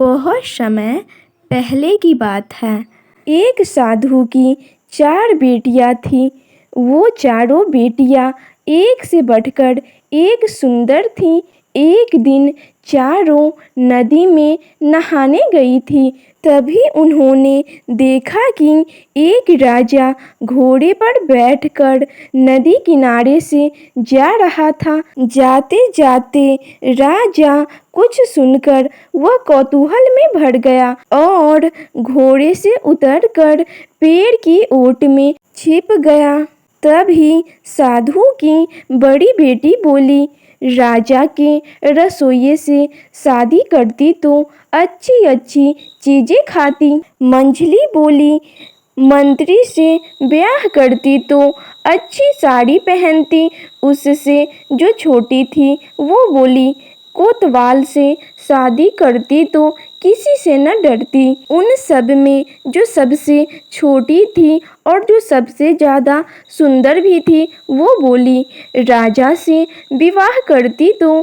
बहुत समय पहले की बात है। एक साधु की 4 बेटियां थीं। वो चारों बेटियां एक से बढ़कर एक सुंदर थीं। एक दिन चारों नदी में नहाने गई थी। तभी उन्होंने देखा कि एक राजा घोड़े पर बैठकर नदी किनारे से जा रहा था। जाते जाते राजा कुछ सुनकर वह कौतूहल में भर गया और घोड़े से उतरकर पेड़ की ओट में छिप गया। तभी साधु की बड़ी बेटी बोली, राजा के रसोइये से शादी करती तो अच्छी अच्छी चीजें खाती। मंझली बोली, मंत्री से ब्याह करती तो अच्छी साड़ी पहनती। उससे जो छोटी थी वो बोली, कोतवाल से शादी करती तो किसी से न डरती। उन सब में जो सबसे छोटी थी और जो सबसे ज़्यादा सुंदर भी थी वो बोली, राजा से विवाह करती तो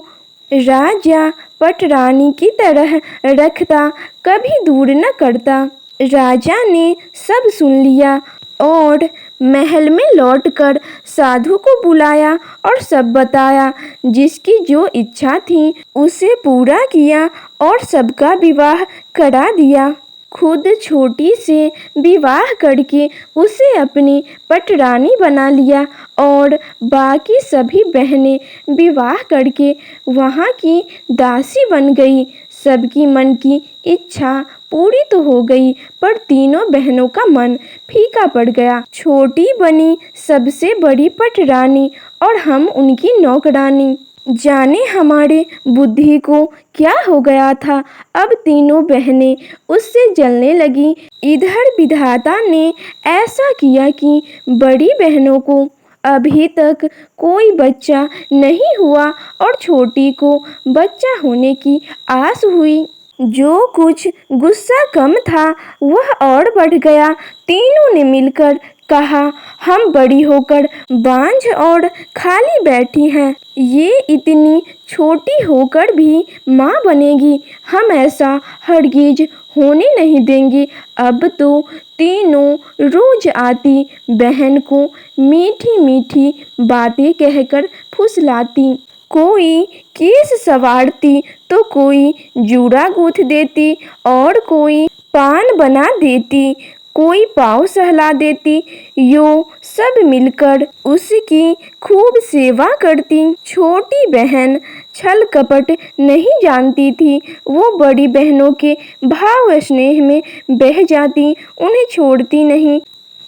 राजा पटरानी की तरह रखता, कभी दूर न करता। राजा ने सब सुन लिया और महल में लौटकर साधु को बुलाया और सब बताया। जिसकी जो इच्छा थी उसे पूरा किया और सबका विवाह करा दिया। खुद छोटी से विवाह करके उसे अपनी पटरानी बना लिया और बाकी सभी बहनें विवाह करके वहाँ की दासी बन गई। सबकी मन की इच्छा पूरी तो हो गई, पर तीनों बहनों का मन फीका पड़ गया। छोटी बनी सबसे बड़ी पटरानी और हम उनकी नौकरानी। जाने हमारे बुद्धि को क्या हो गया था, अब तीनों बहनें उससे जलने लगी। इधर विधाता ने ऐसा किया कि बड़ी बहनों को अभी तक कोई बच्चा नहीं हुआ और छोटी को बच्चा होने की आस हुई। जो कुछ गुस्सा कम था वह और बढ़ गया। तीनों ने मिलकर कहा, हम बड़ी होकर बांझ और खाली बैठी हैं, ये इतनी छोटी होकर भी माँ बनेगी। हम ऐसा हरगिज होने नहीं देंगे। अब तो तीनों रोज आती बहन को मीठी मीठी बातें कहकर फुसलाती। कोई केस संवारती तो कोई जूड़ा गूंथ देती और कोई पान बना देती, कोई पाँव सहला देती। यो सब मिलकर उसकी खूब सेवा करती। छोटी बहन छल कपट नहीं जानती थी। वो बड़ी बहनों के भाव स्नेह में बह जाती, उन्हें छोड़ती नहीं।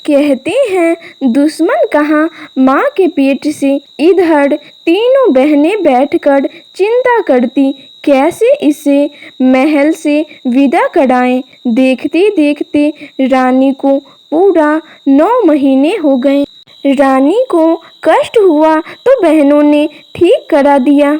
कहते हैं दुश्मन कहाँ माँ के पेट से। इधर तीनों बहनें बैठकर चिंता करती, कैसे इसे महल से विदा कराएं। देखते देखते रानी को पूरा 9 महीने हो गए। रानी को कष्ट हुआ तो बहनों ने ठीक करा दिया।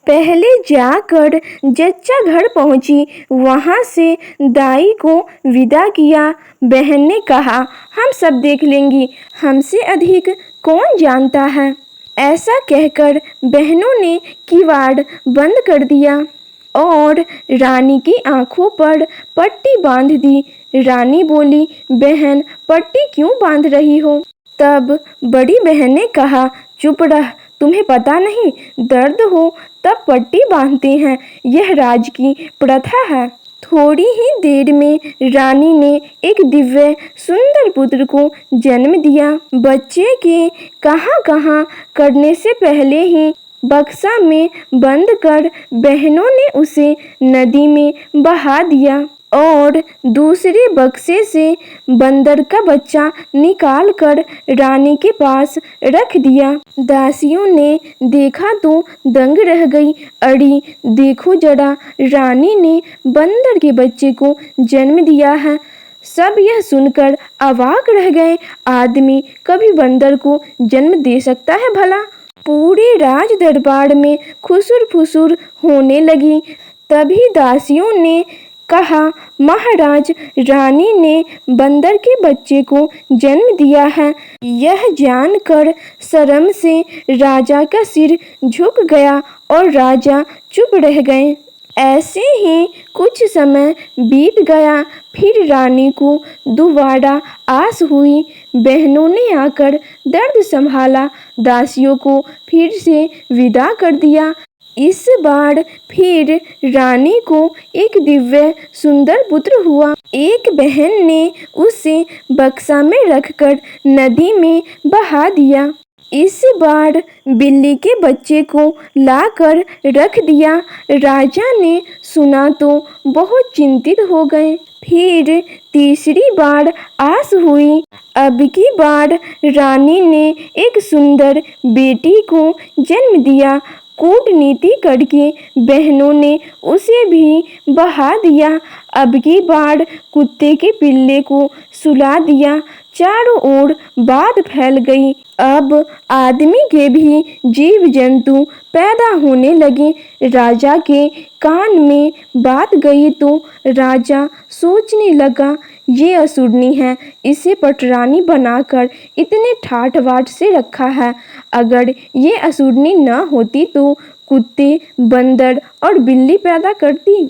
पहले जाकर जच्चा घर पहुंची, वहां से दाई को विदा किया। बहन ने कहा, हम सब देख लेंगी, हमसे अधिक कौन जानता है। ऐसा कहकर बहनों ने किवाड़ बंद कर दिया और रानी की आंखों पर पट्टी बांध दी। रानी बोली, बहन पट्टी क्यों बांध रही हो। तब बड़ी बहन ने कहा, चुप रह, तुम्हें पता नहीं, दर्द हो तब पट्टी बांधते हैं, यह राज की प्रथा है। थोड़ी ही देर में रानी ने एक दिव्य सुंदर पुत्र को जन्म दिया। बच्चे के कहाँ कहाँ करने से पहले ही बक्सा में बंद कर बहनों ने उसे नदी में बहा दिया और दूसरे बक्से से बंदर का बच्चा निकाल कर रानी के पास रख दिया। दासियों ने देखा तो दंग रह गई। अड़ी देखो जरा, रानी ने बंदर के बच्चे को जन्म दिया है। सब यह सुनकर अवाक रह गए। आदमी कभी बंदर को जन्म दे सकता है भला। पूरे राज दरबार में खुसुर फुसुर होने लगी। तभी दासियों ने कहा, महाराज, रानी ने बंदर के बच्चे को जन्म दिया है। यह जानकर शर्म से राजा का सिर झुक गया और राजा चुप रह गए। ऐसे ही कुछ समय बीत गया। फिर रानी को दोबारा आस हुई। बहनों ने आकर दर्द संभाला, दासियों को फिर से विदा कर दिया। इस बार फिर रानी को एक दिव्य सुंदर पुत्र हुआ। एक बहन ने उसे बक्सा में रखकर नदी में बहा दिया। इस बार बिल्ली के बच्चे को लाकर रख दिया। राजा ने सुना तो बहुत चिंतित हो गए। फिर तीसरी बार आस हुई। अब की बार रानी ने एक सुंदर बेटी को जन्म दिया। कूटनीति करके बहनों ने उसे भी बहा दिया। अब की बार कुत्ते के पिल्ले को सुला दिया। चारों ओर बात फैल गई। अब आदमी के भी जीव जंतु पैदा होने लगे। राजा के कान में बात गई तो राजा सोचने लगा, ये असुरनी है, इसे पटरानी बनाकर इतने ठाठ बाट से रखा है। अगर ये असुरनी न होती तो कुत्ते, बंदर और बिल्ली पैदा करती।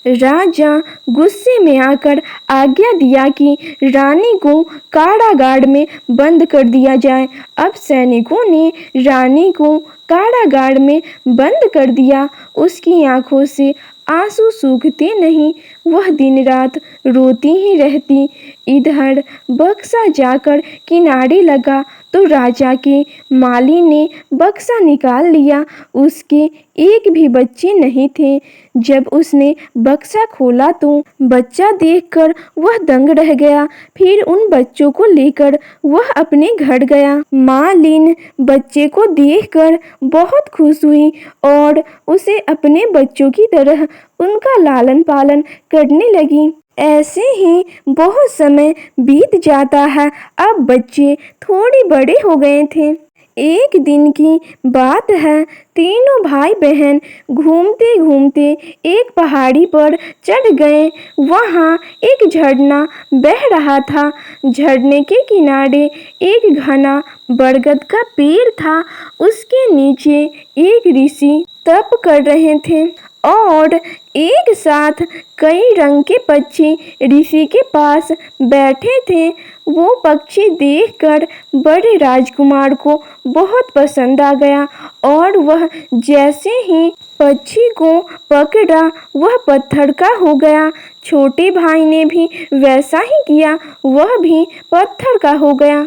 राजा गुस्से में आकर आज्ञा दिया कि रानी को कारागार में बंद कर दिया जाए। अब सैनिकों ने रानी को कारागार में बंद कर दिया। उसकी आंखों से आंसू सूखते नहीं, वह दिन रात रोती ही रहती। इधर बक्सा जाकर किनारे लगा तो राजा के माली ने बक्सा निकाल लिया। उसके एक भी बच्चे नहीं थे। जब उसने बक्सा खोला तो बच्चा देखकर वह दंग रह गया। फिर उन बच्चों को लेकर वह अपने घर गया। मालिन बच्चे को देखकर बहुत खुश हुई और उसे अपने बच्चों की तरह उनका लालन पालन करने लगी। ऐसे ही बहुत समय बीत जाता है। अब बच्चे थोड़े बड़े हो गए थे। एक दिन की बात है, तीनों भाई बहन घूमते घूमते एक पहाड़ी पर चढ़ गए। वहाँ एक झरना बह रहा था। झरने के किनारे एक घना बरगद का पेड़ था। उसके नीचे एक ऋषि तप कर रहे थे और एक साथ कई रंग के पक्षी ऋषि के पास बैठे थे। वो पक्षी देखकर बड़े राजकुमार को बहुत पसंद आ गया और वह जैसे ही पक्षी को पकड़ा वह पत्थर का हो गया। छोटे भाई ने भी वैसा ही किया, वह भी पत्थर का हो गया।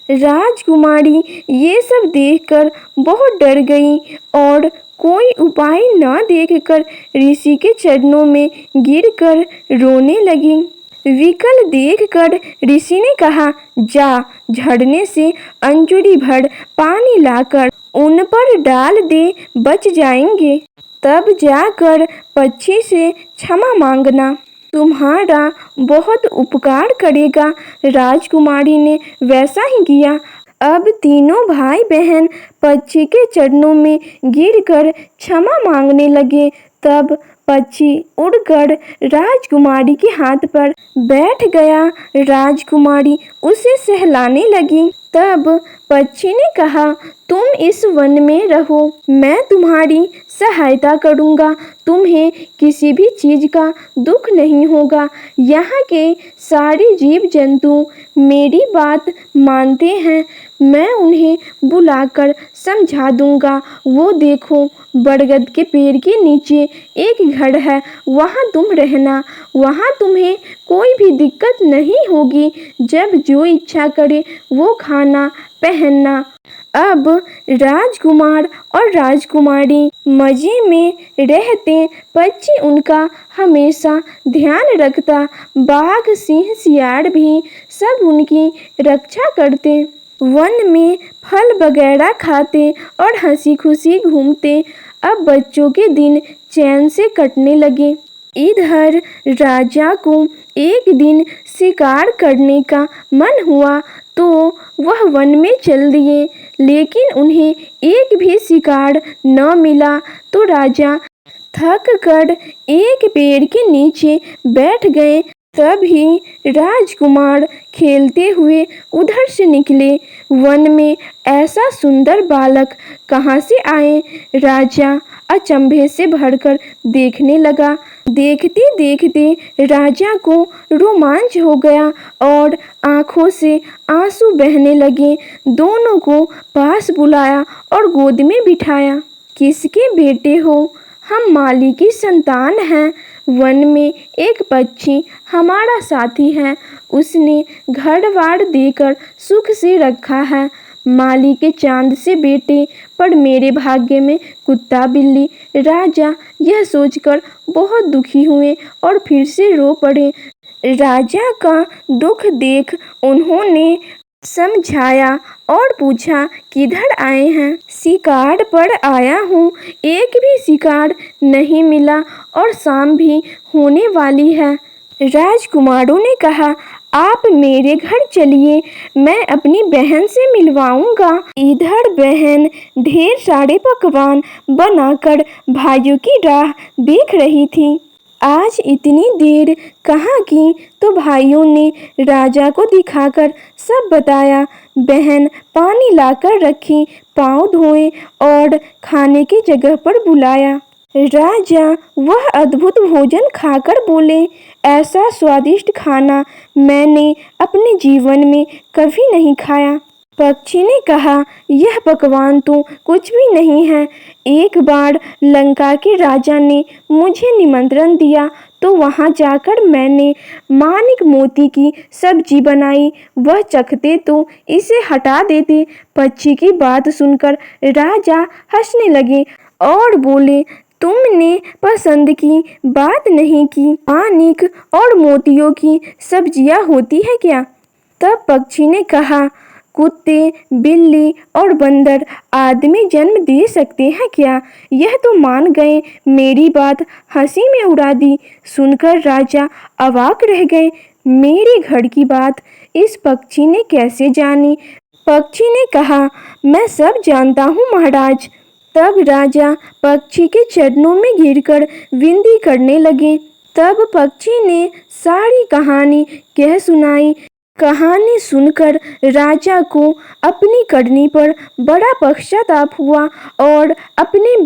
राजकुमारी ये सब देखकर बहुत डर गई और कोई उपाय न देखकर ऋषि के चरणों में गिरकर रोने लगी। विकल देखकर ऋषि ने कहा, जा झरने से अंजूरी भर पानी लाकर उन पर डाल दे, बच जाएंगे। तब जाकर पक्षी से क्षमा मांगना, तुम्हारा बहुत उपकार करेगा। राजकुमारी ने वैसा ही किया। अब तीनों भाई बहन पक्षी के चरणों में गिरकर क्षमा मांगने लगे। तब पक्षी उड़कर राजकुमारी के हाथ पर बैठ गया। राजकुमारी उसे सहलाने लगी। तब पक्षी ने कहा, तुम इस वन में रहो, मैं तुम्हारी सहायता करूँगा। तुम्हें किसी भी चीज़ का दुख नहीं होगा। यहाँ के सारे जीव जंतु मेरी बात मानते हैं। मैं उन्हें बुलाकर समझा दूंगा। वो देखो, बरगद के पेड़ के नीचे एक घर है, वहाँ तुम रहना। वहाँ तुम्हें कोई भी दिक्कत नहीं होगी। जब जो इच्छा करे वो खाना पहनना। अब राजकुमार और राजकुमारी मजे में रहते। पक्षी उनका हमेशा ध्यान रखता। बाघ, सिंह, सियार भी सब उनकी रक्षा करते। वन में फल वगैरह खाते और हंसी खुशी घूमते। अब बच्चों के दिन चैन से कटने लगे। इधर राजा को एक दिन शिकार करने का मन हुआ तो वह वन में चल दिए, लेकिन उन्हें एक भी शिकार न मिला। तो राजा थक कर एक पेड़ के नीचे बैठ गए। तभी राजकुमार खेलते हुए उधर से निकले। वन में ऐसा सुंदर बालक कहाँ से आए? राजा अचंभे से भरकर देखने लगा। देखते देखते राजा को रोमांच हो गया और आंखों से आंसू बहने लगे। दोनों को पास बुलाया और गोद में बिठाया। किसके बेटे हो? हम माली की संतान हैं। वन में एक पक्षी हमारा साथी है। उसने घर-बार देकर सुख से रखा है। माली के चांद से बेटे, पर मेरे भाग्य में कुत्ता बिल्ली। राजा यह सोचकर बहुत दुखी हुए और फिर से रो पड़े। राजा का दुख देख उन्होंने समझाया और पूछा, किधर आए हैं? शिकार पर आया हूँ। एक भी शिकार नहीं मिला और शाम भी होने वाली है। राजकुमारों ने कहा, आप मेरे घर चलिए, मैं अपनी बहन से मिलवाऊंगा। इधर बहन ढेर सारे पकवान बनाकर भाइयों की राह देख रही थी। आज इतनी देर कहाँ की? तो भाइयों ने राजा को दिखाकर सब बताया। बहन पानी लाकर रखी, पाँव धोए और खाने की जगह पर बुलाया। राजा वह अद्भुत भोजन खाकर बोले, ऐसा स्वादिष्ट खाना मैंने अपने जीवन में कभी नहीं खाया। पक्षी ने कहा, यह पकवान तो कुछ भी नहीं है। एक बार लंका के राजा ने मुझे निमंत्रण दिया तो वहां जाकर मैंने मानिक मोती की सब्जी बनाई। वह चखते तो इसे हटा देते। पक्षी की बात सुनकर राजा हंसने लगे और बोले, तुमने पसंद की बात नहीं की। मानिक और मोतियों की सब्जियां होती है क्या? तब पक्षी ने कहा, कुत्ते, बिल्ली और बंदर आदमी जन्म दे सकते हैं क्या? यह तो मान गए। मेरी बात हंसी में उड़ा दी। सुनकर राजा अवाक रह गए। मेरे घर की बात इस पक्षी ने कैसे जानी? पक्षी ने कहा, मैं सब जानता हूँ महाराज। तब राजा पक्षी के चरणों में गिरकर विनती करने लगे। तब पक्षी ने सारी कहानी कह सुनाई। कहानी सुनकर राजा को अपनी करनी पर बड़ा पश्चाताप हुआ और अपने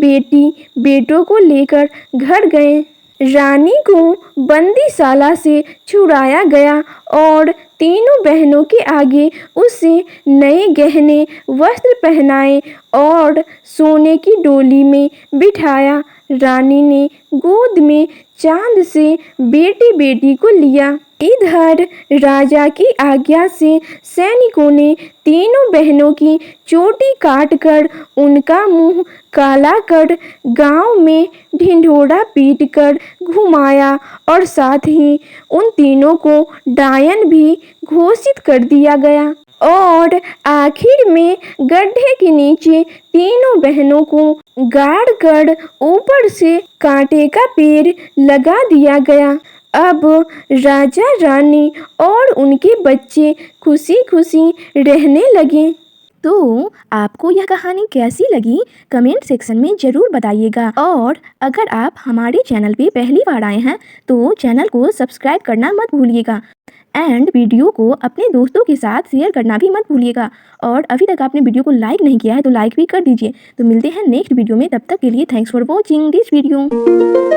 बेटों को लेकर घर गए। रानी को बंदीशाला से छुड़ाया गया और तीनों बहनों के आगे उसे नए गहने वस्त्र पहनाए और सोने की डोली में बिठाया। रानी ने गोद में चांद से बेटी को लिया। इधर राजा की आज्ञा से सैनिकों ने तीनों बहनों की चोटी काटकर उनका मुंह काला कर गांव में ढिंढोरा पीटकर घुमाया और साथ ही उन तीनों को डायन भी घोषित कर दिया गया। और आखिर में गड्ढे के नीचे तीनों बहनों को गाड़ कर ऊपर से कांटे का पेड़ लगा दिया गया। अब राजा रानी और उनके बच्चे खुशी खुशी रहने लगे। तो आपको यह कहानी कैसी लगी कमेंट सेक्शन में ज़रूर बताइएगा। और अगर आप हमारे चैनल पे पहली बार आए हैं तो चैनल को सब्सक्राइब करना मत भूलिएगा एंड वीडियो को अपने दोस्तों के साथ शेयर करना भी मत भूलिएगा। और अभी तक आपने वीडियो को लाइक नहीं किया है तो लाइक भी कर दीजिए। तो मिलते हैं नेक्स्ट वीडियो में, तब तक के लिए thanks for watching this video.